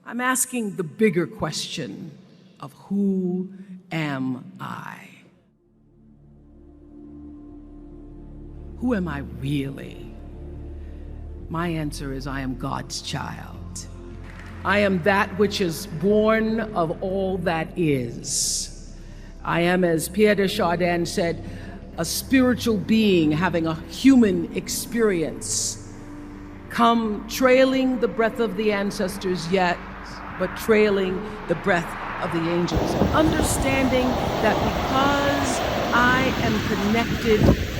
I'm asking the bigger question of who am I? Who am I really? My answer is I am God's child. I am that which is born of all that is. I am, as Pierre de Chardin said, a spiritual being having a human experience, come trailing the breath of the ancestors yet, but trailing the breath of the angels. And understanding that because I am connected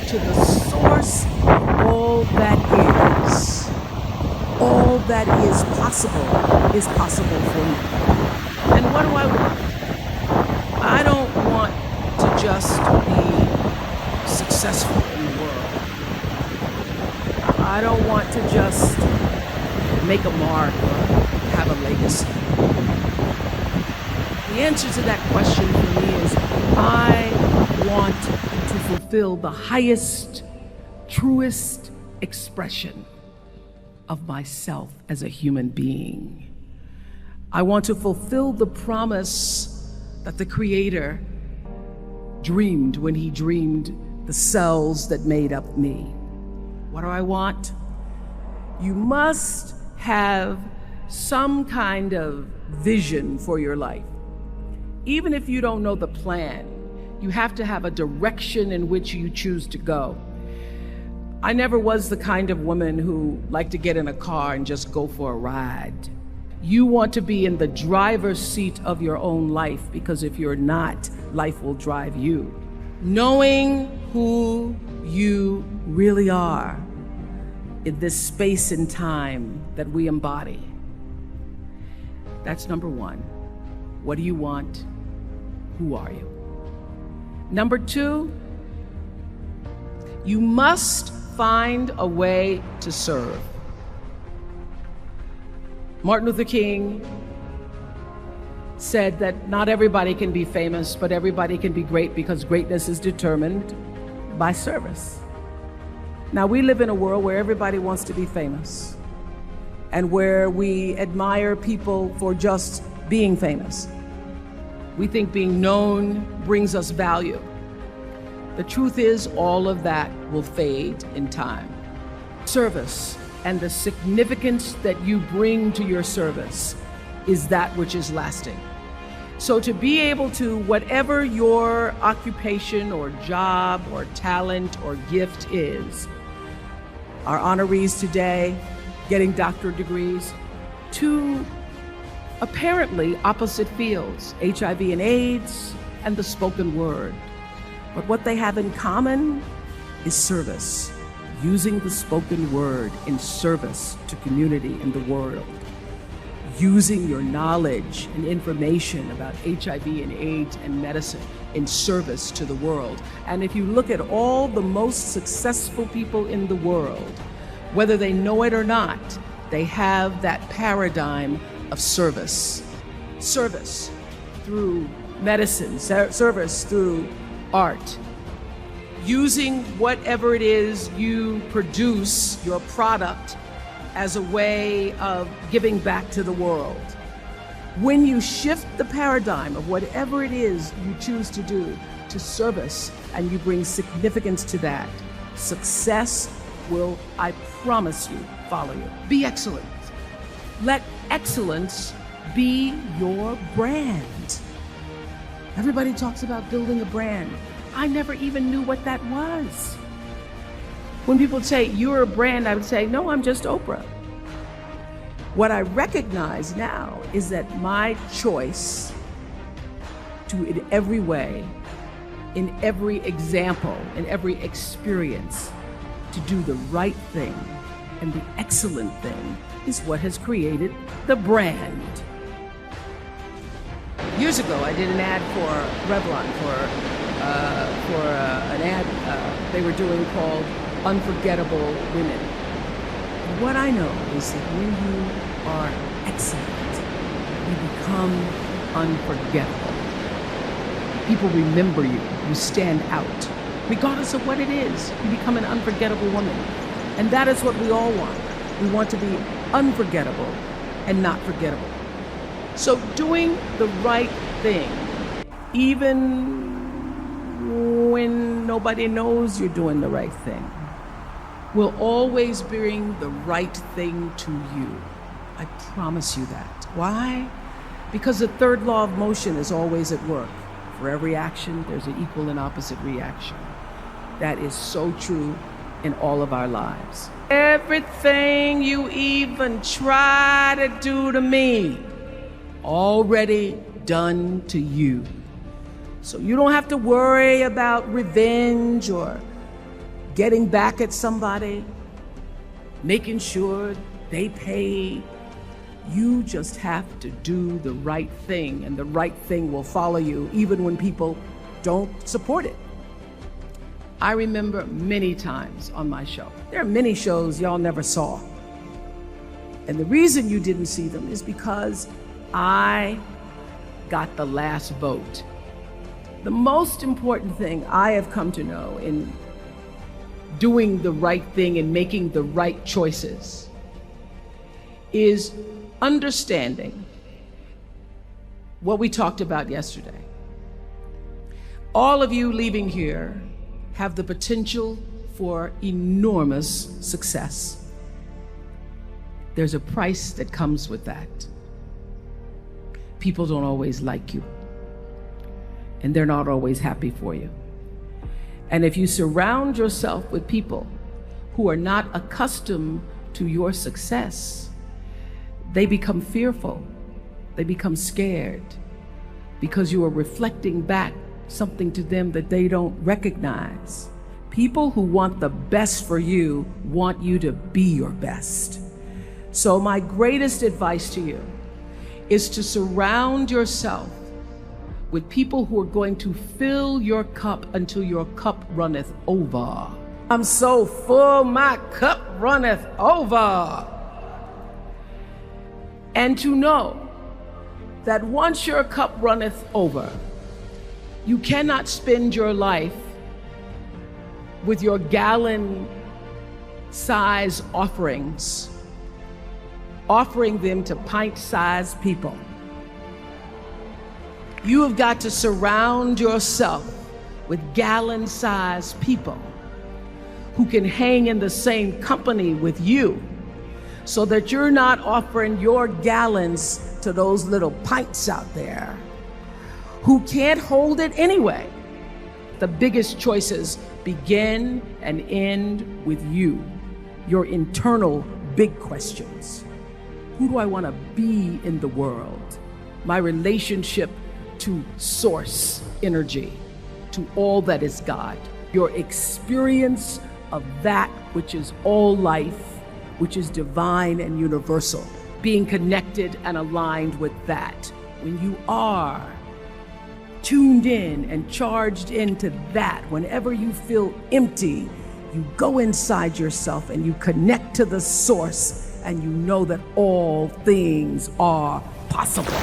to the source of all that is possible for me. And what do I want? I don't want to just be successful in the world. I don't want to just make a mark or have a legacy. The answer to that question for me is I want to fulfill the highest, truest expression of myself as a human being. I want to fulfill the promise that the Creator dreamed when He dreamed the cells that made up me. What do I want? You must have some kind of vision for your life. Even if you don't know the plan, you have to have a direction in which you choose to go. I never was the kind of woman who liked to get in a car and just go for a ride. You want to be in the driver's seat of your own life, because if you're not, life will drive you. Knowing who you really are in this space and time that we embody. That's number one. What do you want? Who are you? Number two, you must find a way to serve. Martin Luther King said that not everybody can be famous, but everybody can be great, because greatness is determined by service. Now, we live in a world where everybody wants to be famous and where we admire people for just being famous. We think being known brings us value. The truth is, all of that will fade in time. Service and the significance that you bring to your service is that which is lasting. So to be able to, whatever your occupation or job or talent or gift is, our honorees today getting doctorate degrees, to apparently opposite fields, HIV and AIDS and the spoken word. But what they have in common is service, using the spoken word in service to community and the world, using your knowledge and information about HIV and AIDS and medicine in service to the world. And if you look at all the most successful people in the world, whether they know it or not, they have that paradigm of service. Service through medicine, service through art. Using whatever it is you produce, your product, as a way of giving back to the world. When you shift the paradigm of whatever it is you choose to do to service, and you bring significance to that, success will, I promise you, follow you. Be excellent. Let excellence be your brand. Everybody talks about building a brand. I never even knew what that was. When people say, you're a brand, I would say, no, I'm just Oprah. What I recognize now is that my choice to, in every way, in every example, in every experience, to do the right thing and the excellent thing is what has created the brand. Years ago, I did an ad for Revlon, for an ad they were doing called Unforgettable Women. And what I know is that when you are excellent, you become unforgettable. People remember you. You stand out. Regardless of what it is, you become an unforgettable woman. And that is what we all want. We want to be unforgettable and not forgettable. So doing the right thing, even when nobody knows you're doing the right thing, will always bring the right thing to you. I promise you that. Why? Because the third law of motion is always at work. For every action, there's an equal and opposite reaction. That is so true in all of our lives. Everything you even try to do to me, already done to you. So you don't have to worry about revenge or getting back at somebody, making sure they pay. You just have to do the right thing, and the right thing will follow you even when people don't support it. I remember many times on my show. There are many shows y'all never saw. And the reason you didn't see them is because I got the last vote. The most important thing I have come to know in doing the right thing and making the right choices is understanding what we talked about yesterday. All of you leaving here have the potential for enormous success. There's a price that comes with that. People don't always like you, and they're not always happy for you. And if you surround yourself with people who are not accustomed to your success, they become fearful, they become scared, because you are reflecting back something to them that they don't recognize. People who want the best for you want you to be your best. So my greatest advice to you is to surround yourself with people who are going to fill your cup until your cup runneth over. I'm so full, my cup runneth over. And to know that once your cup runneth over, you cannot spend your life with your gallon-size offerings, offering them to pint-sized people. You have got to surround yourself with gallon-sized people who can hang in the same company with you, so that you're not offering your gallons to those little pints out there who can't hold it anyway. The biggest choices begin and end with you, your internal big questions. Who do I want to be in the world? My relationship to source energy, to all that is God. Your experience of that which is all life, which is divine and universal. Being connected and aligned with that. When you are tuned in and charged into that, whenever you feel empty, you go inside yourself and you connect to the source, and you know that all things are possible.